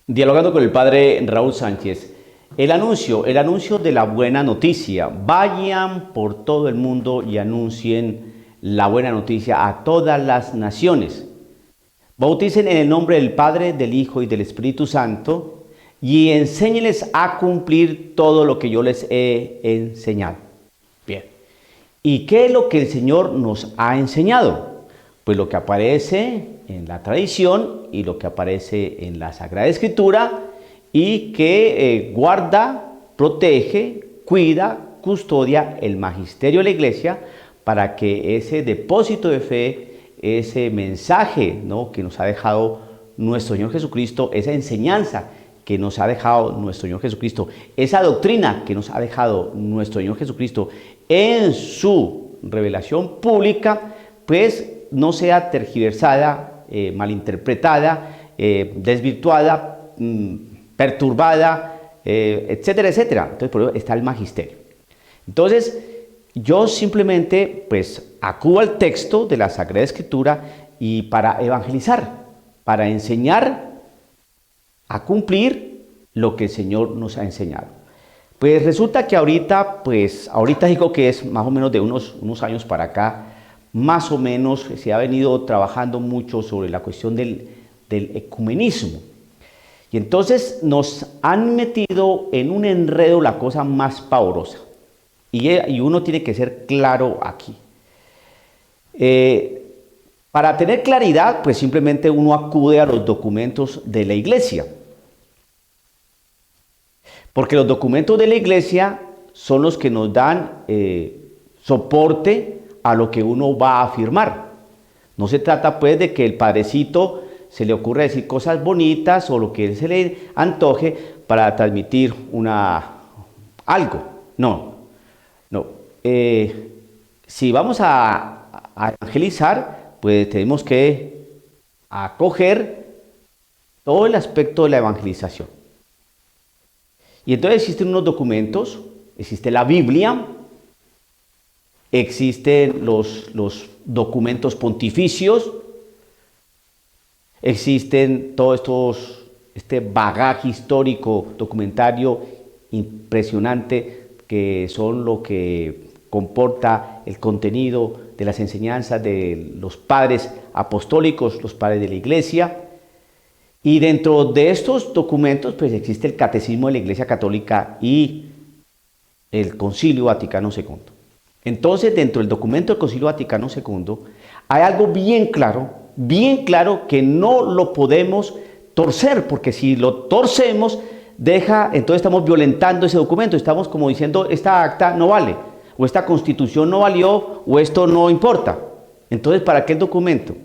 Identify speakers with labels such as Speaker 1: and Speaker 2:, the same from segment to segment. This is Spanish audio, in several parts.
Speaker 1: Dialogando con el padre Raúl Sánchez, el anuncio de la buena noticia. Vayan por todo el mundo y anuncien la buena noticia a todas las naciones. Bauticen en el nombre del Padre, del Hijo y del Espíritu Santo y enséñenles a cumplir todo lo que yo les he enseñado. Bien. ¿Y qué es lo que el Señor nos ha enseñado? Pues lo que aparece en la tradición y lo que aparece en la Sagrada Escritura y que guarda, protege, cuida, custodia el magisterio de la Iglesia para que ese depósito de fe, ese mensaje, ¿no?, que nos ha dejado nuestro Señor Jesucristo, esa enseñanza que nos ha dejado nuestro Señor Jesucristo, esa doctrina que nos ha dejado nuestro Señor Jesucristo en su revelación pública, pues no sea tergiversada, malinterpretada, desvirtuada, perturbada, etcétera, etcétera. Entonces, por eso está el magisterio. Entonces, yo simplemente, pues, acudo al texto de la Sagrada Escritura y para evangelizar, para enseñar a cumplir lo que el Señor nos ha enseñado. Pues resulta que ahorita digo que es más o menos de unos años para acá, más o menos se ha venido trabajando mucho sobre la cuestión del ecumenismo. Y entonces nos han metido en un enredo la cosa más pavorosa. Y uno tiene que ser claro aquí. Para tener claridad, pues simplemente uno acude a los documentos de la Iglesia. Porque los documentos de la Iglesia son los que nos dan soporte a lo que uno va a afirmar. No se trata pues de que el padrecito se le ocurra decir cosas bonitas o lo que se le antoje para transmitir algo. No. Si vamos a evangelizar, pues tenemos que acoger todo el aspecto de la evangelización. Y entonces existen unos documentos, existe la Biblia, existen los documentos pontificios, existen todos este bagaje histórico, documentario impresionante, que son lo que comporta el contenido de las enseñanzas de los padres apostólicos, los padres de la Iglesia. Y dentro de estos documentos, pues existe el Catecismo de la Iglesia Católica y el Concilio Vaticano II. Entonces, dentro del documento del Concilio Vaticano II, hay algo bien claro que no lo podemos torcer, porque si lo torcemos, entonces estamos violentando ese documento, estamos como diciendo, esta acta no vale, o esta constitución no valió, o esto no importa. Entonces, ¿para qué el documento?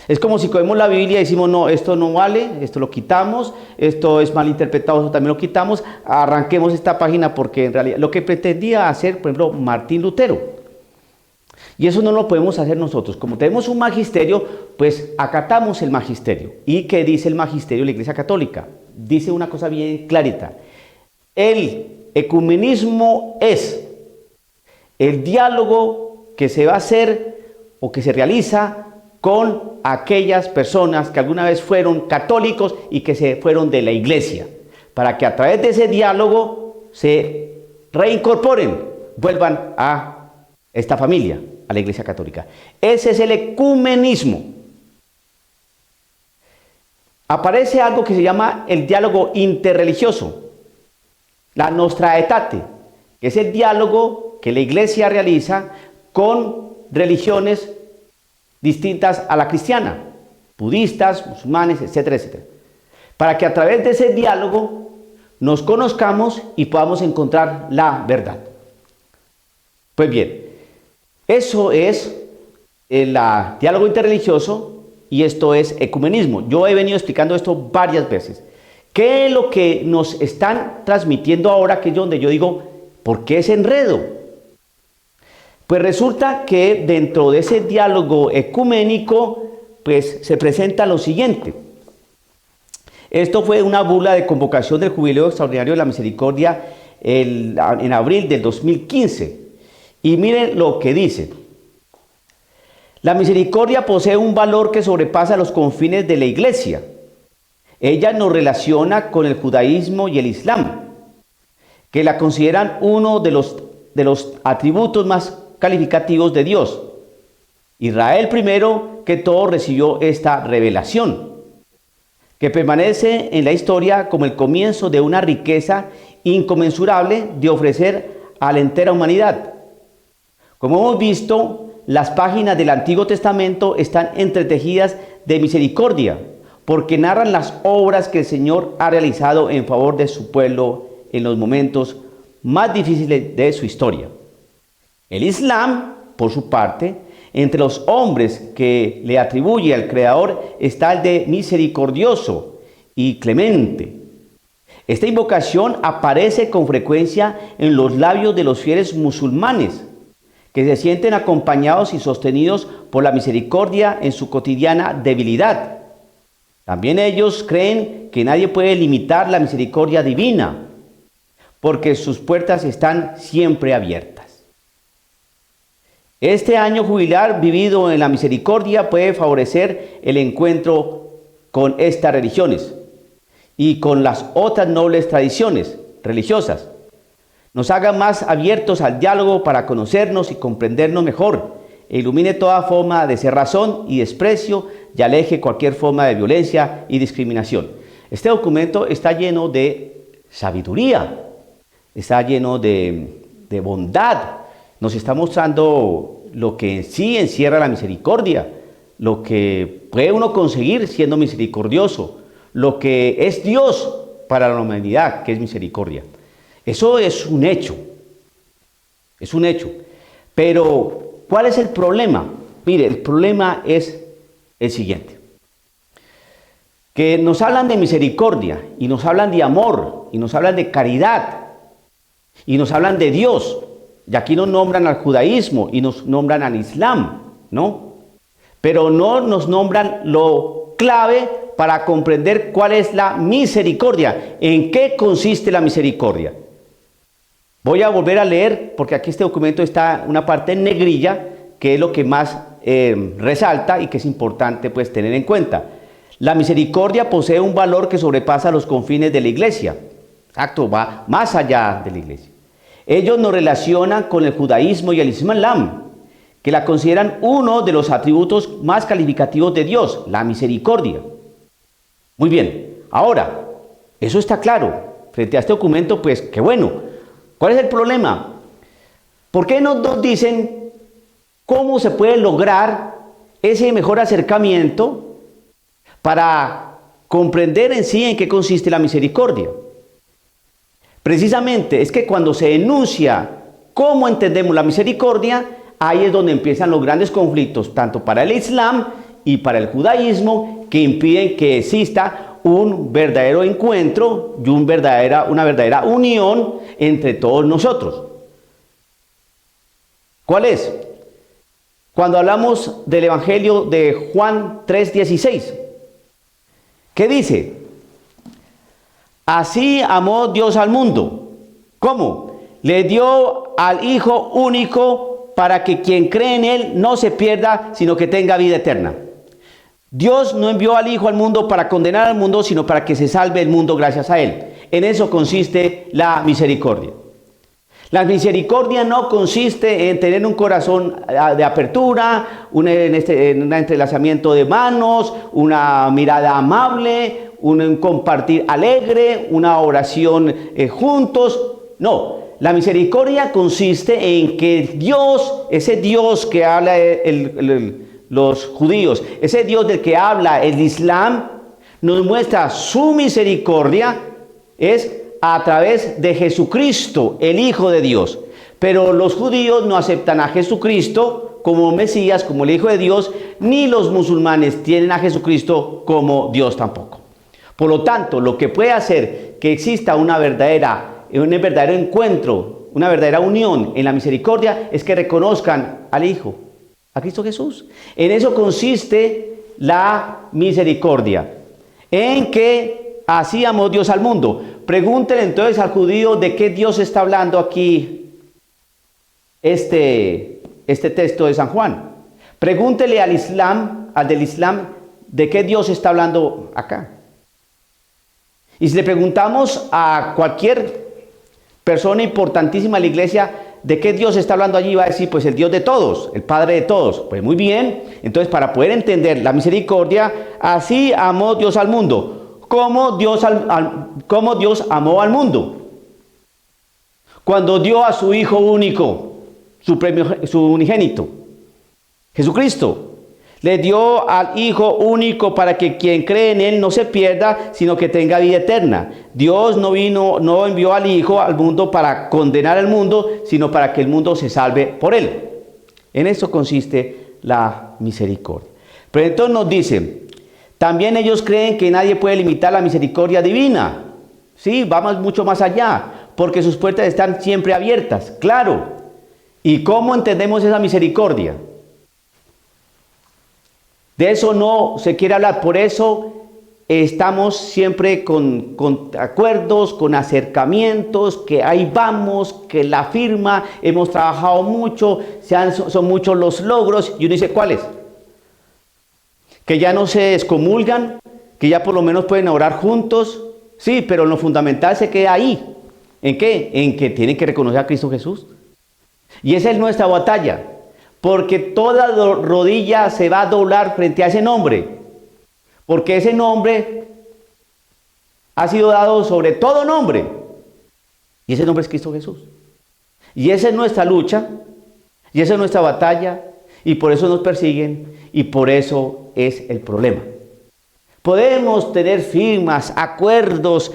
Speaker 1: Es como si cogemos la Biblia y decimos, no, esto no vale, esto lo quitamos, esto es mal interpretado, esto también lo quitamos, arranquemos esta página, porque en realidad lo que pretendía hacer, por ejemplo, Martín Lutero, y eso no lo podemos hacer nosotros. Como tenemos un magisterio, pues acatamos el magisterio. ¿Y qué dice el magisterio de la Iglesia Católica? Dice una cosa bien clarita. El ecumenismo es el diálogo que se va a hacer o que se realiza con aquellas personas que alguna vez fueron católicos y que se fueron de la Iglesia, para que a través de ese diálogo se reincorporen, vuelvan a esta familia, a la Iglesia Católica. Ese es el ecumenismo. Aparece algo que se llama el diálogo interreligioso, la Nostra Aetate, que es el diálogo que la Iglesia realiza con religiones distintas a la cristiana, budistas, musulmanes, etcétera, etcétera, para que a través de ese diálogo nos conozcamos y podamos encontrar la verdad. Pues bien, eso es el diálogo interreligioso y esto es ecumenismo. Yo he venido explicando esto varias veces. ¿Qué es lo que nos están transmitiendo ahora? Que es donde yo digo, ¿por qué ese enredo? Pues resulta que dentro de ese diálogo ecuménico, pues se presenta lo siguiente. Esto fue una bula de convocación del Jubileo Extraordinario de la Misericordia en abril del 2015. Y miren lo que dice. La misericordia posee un valor que sobrepasa los confines de la Iglesia. Ella nos relaciona con el judaísmo y el islam, que la consideran uno de los atributos más calificativos de Dios. Israel primero que todo recibió esta revelación, que permanece en la historia como el comienzo de una riqueza inconmensurable de ofrecer a la entera humanidad. Como hemos visto, las páginas del Antiguo Testamento están entretejidas de misericordia, porque narran las obras que el Señor ha realizado en favor de su pueblo en los momentos más difíciles de su historia. El Islam, por su parte, entre los hombres que le atribuye al Creador está el de misericordioso y clemente. Esta invocación aparece con frecuencia en los labios de los fieles musulmanes, que se sienten acompañados y sostenidos por la misericordia en su cotidiana debilidad. También ellos creen que nadie puede limitar la misericordia divina, porque sus puertas están siempre abiertas. Este año jubilar vivido en la misericordia puede favorecer el encuentro con estas religiones y con las otras nobles tradiciones religiosas. Nos haga más abiertos al diálogo para conocernos y comprendernos mejor, e ilumine toda forma de cerrazón y desprecio y aleje cualquier forma de violencia y discriminación. Este documento está lleno de sabiduría, está lleno de bondad. Nos está mostrando lo que en sí encierra la misericordia, lo que puede uno conseguir siendo misericordioso, lo que es Dios para la humanidad, que es misericordia. Eso es un hecho, es un hecho. Pero, ¿cuál es el problema? Mire, el problema es el siguiente. Que nos hablan de misericordia, y nos hablan de amor, y nos hablan de caridad, y nos hablan de Dios. Y aquí nos nombran al judaísmo y nos nombran al islam, ¿no? Pero no nos nombran lo clave para comprender cuál es la misericordia. ¿En qué consiste la misericordia? Voy a volver a leer, porque aquí este documento está una parte en negrilla, que es lo que más resalta y que es importante pues tener en cuenta. La misericordia posee un valor que sobrepasa los confines de la iglesia. Exacto, va más allá de la iglesia. Ellos nos relacionan con el judaísmo y el islam, que la consideran uno de los atributos más calificativos de Dios, la misericordia. Muy bien, ahora, eso está claro. Frente a este documento, pues, qué bueno. ¿Cuál es el problema? ¿Por qué no nos dicen cómo se puede lograr ese mejor acercamiento para comprender en sí en qué consiste la misericordia? Precisamente es que cuando se enuncia cómo entendemos la misericordia, ahí es donde empiezan los grandes conflictos, tanto para el Islam y para el judaísmo, que impiden que exista un verdadero encuentro y una verdadera unión entre todos nosotros. ¿Cuál es? Cuando hablamos del Evangelio de Juan 3:16, ¿qué dice? Así amó Dios al mundo. ¿Cómo? Le dio al Hijo único para que quien cree en Él no se pierda, sino que tenga vida eterna. Dios no envió al Hijo al mundo para condenar al mundo, sino para que se salve el mundo gracias a Él. En eso consiste la misericordia. La misericordia no consiste en tener un corazón de apertura, un entrelazamiento de manos, una mirada amable, un compartir alegre, una oración juntos. No, la misericordia consiste en que Dios, ese Dios que habla los judíos, ese Dios del que habla el Islam, nos muestra su misericordia es a través de Jesucristo, el Hijo de Dios. Pero los judíos no aceptan a Jesucristo como Mesías, como el Hijo de Dios, ni los musulmanes tienen a Jesucristo como Dios tampoco. Por lo tanto, lo que puede hacer que exista un verdadero encuentro, una verdadera unión en la misericordia, es que reconozcan al Hijo, a Cristo Jesús. En eso consiste la misericordia, en que así amó Dios al mundo. Pregúntenle entonces al judío de qué Dios está hablando aquí este texto de San Juan. Pregúntele al del Islam, de qué Dios está hablando acá. Y si le preguntamos a cualquier persona importantísima de la iglesia, ¿de qué Dios está hablando allí? Va a decir, pues el Dios de todos, el Padre de todos. Pues muy bien, entonces para poder entender la misericordia, así amó Dios al mundo. ¿Cómo Dios amó al mundo? Cuando dio a su Hijo único, su unigénito, Jesucristo. Le dio al Hijo único para que quien cree en Él no se pierda, sino que tenga vida eterna. Dios no envió al Hijo al mundo para condenar al mundo, sino para que el mundo se salve por Él. En eso consiste la misericordia. Pero entonces nos dice, también ellos creen que nadie puede limitar la misericordia divina. Sí, vamos mucho más allá, porque sus puertas están siempre abiertas, claro. ¿Y cómo entendemos esa misericordia? De eso no se quiere hablar, por eso estamos siempre con acuerdos, con acercamientos, que ahí vamos, que la firma, hemos trabajado mucho, son muchos los logros, y uno dice, ¿cuáles? Que ya no se excomulgan, que ya por lo menos pueden orar juntos, sí, pero lo fundamental se queda ahí. ¿En qué? En que tienen que reconocer a Cristo Jesús. Y esa es nuestra batalla. Porque toda rodilla se va a doblar frente a ese nombre. Porque ese nombre ha sido dado sobre todo nombre. Y ese nombre es Cristo Jesús. Y esa es nuestra lucha. Y esa es nuestra batalla. Y por eso nos persiguen. Y por eso es el problema. Podemos tener firmas, acuerdos,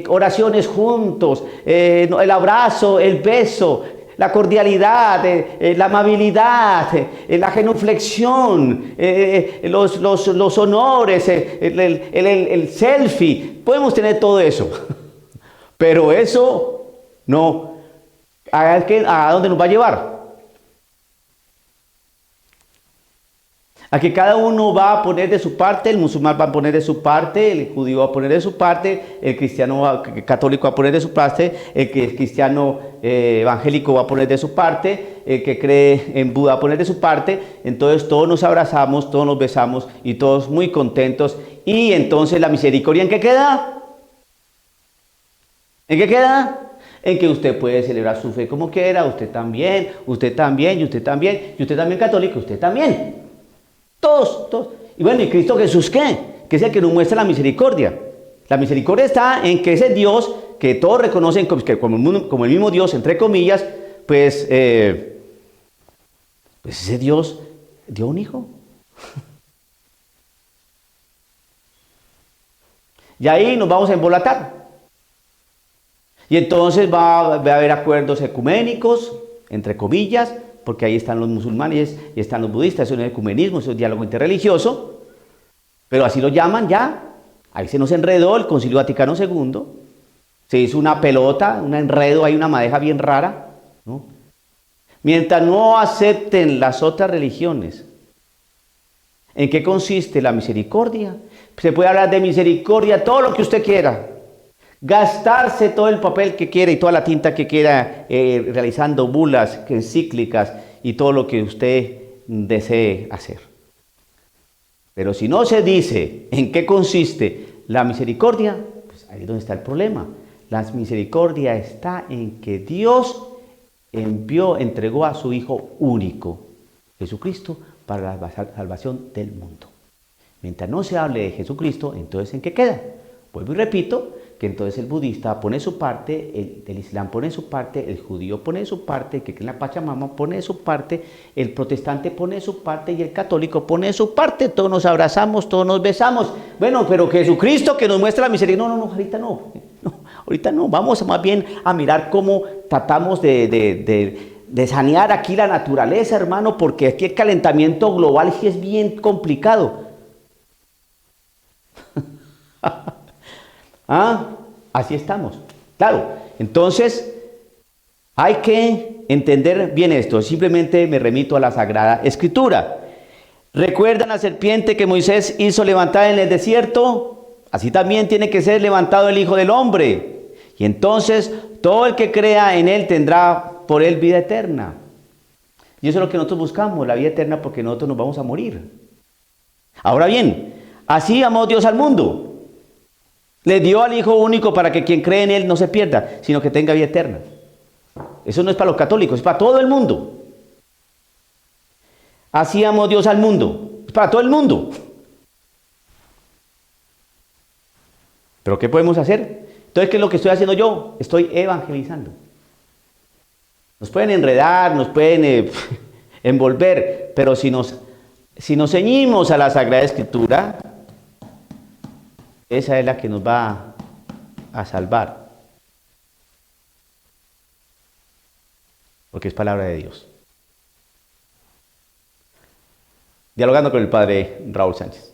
Speaker 1: oraciones juntos, el abrazo, el beso, la cordialidad, la amabilidad, la genuflexión, los honores, el selfie. Podemos tener todo eso. Pero eso no. ¿A dónde nos va a llevar? A que cada uno va a poner de su parte, el musulmán va a poner de su parte, el judío va a poner de su parte, el cristiano católico va a poner de su parte, el cristiano evangélico va a poner de su parte, el que cree en Buda va a poner de su parte. Entonces todos nos abrazamos, todos nos besamos y todos muy contentos. Y entonces la misericordia, ¿en qué queda? ¿En qué queda? En que usted puede celebrar su fe como quiera, usted también, y usted también, y usted también católico, usted también. Todos. Y bueno, ¿y Cristo Jesús qué? Que es el que nos muestra la misericordia. La misericordia está en que ese Dios, que todos reconocen como el mismo Dios, entre comillas, pues ese Dios dio un hijo. Y ahí nos vamos a embolatar. Y entonces va a haber acuerdos ecuménicos, entre comillas, porque ahí están los musulmanes y están los budistas, eso no es ecumenismo, eso es diálogo interreligioso, pero así lo llaman ya. Ahí se nos enredó el Concilio Vaticano II, se hizo una pelota, un enredo, hay una madeja bien rara, ¿no? Mientras no acepten las otras religiones, ¿en qué consiste la misericordia? Se puede hablar de misericordia, todo lo que usted quiera, gastarse todo el papel que quiera y toda la tinta que quiera, realizando bulas, encíclicas y todo lo que usted desee hacer. Pero si no se dice en qué consiste la misericordia, pues ahí es donde está el problema. La misericordia está en que Dios entregó a su Hijo único, Jesucristo, para la salvación del mundo. Mientras no se hable de Jesucristo, entonces ¿en qué queda? Vuelvo y repito, que entonces el budista pone su parte, el islam pone su parte, el judío pone su parte, el que cree en la Pachamama pone su parte, el protestante pone su parte y el católico pone su parte. Todos nos abrazamos, todos nos besamos. Bueno, pero Jesucristo que nos muestra la misericordia. No, ahorita no. Vamos más bien a mirar cómo tratamos de sanear aquí la naturaleza, hermano, porque aquí el calentamiento global sí es bien complicado. Así estamos. Claro, entonces hay que entender bien esto. Simplemente me remito a la Sagrada Escritura. ¿Recuerdan la serpiente que Moisés hizo levantar en el desierto? Así también tiene que ser levantado el Hijo del Hombre. Y entonces todo el que crea en él tendrá por él vida eterna. Y eso es lo que nosotros buscamos, la vida eterna, porque nosotros nos vamos a morir. Ahora bien, así amó Dios al mundo. Le dio al Hijo único para que quien cree en Él no se pierda, sino que tenga vida eterna. Eso no es para los católicos, es para todo el mundo. Así amó Dios al mundo, es para todo el mundo. ¿Pero qué podemos hacer? Entonces, ¿qué es lo que estoy haciendo yo? Estoy evangelizando. Nos pueden enredar, nos pueden envolver, pero si nos ceñimos a la Sagrada Escritura, esa es la que nos va a salvar. Porque es palabra de Dios. Dialogando con el padre Raúl Sánchez.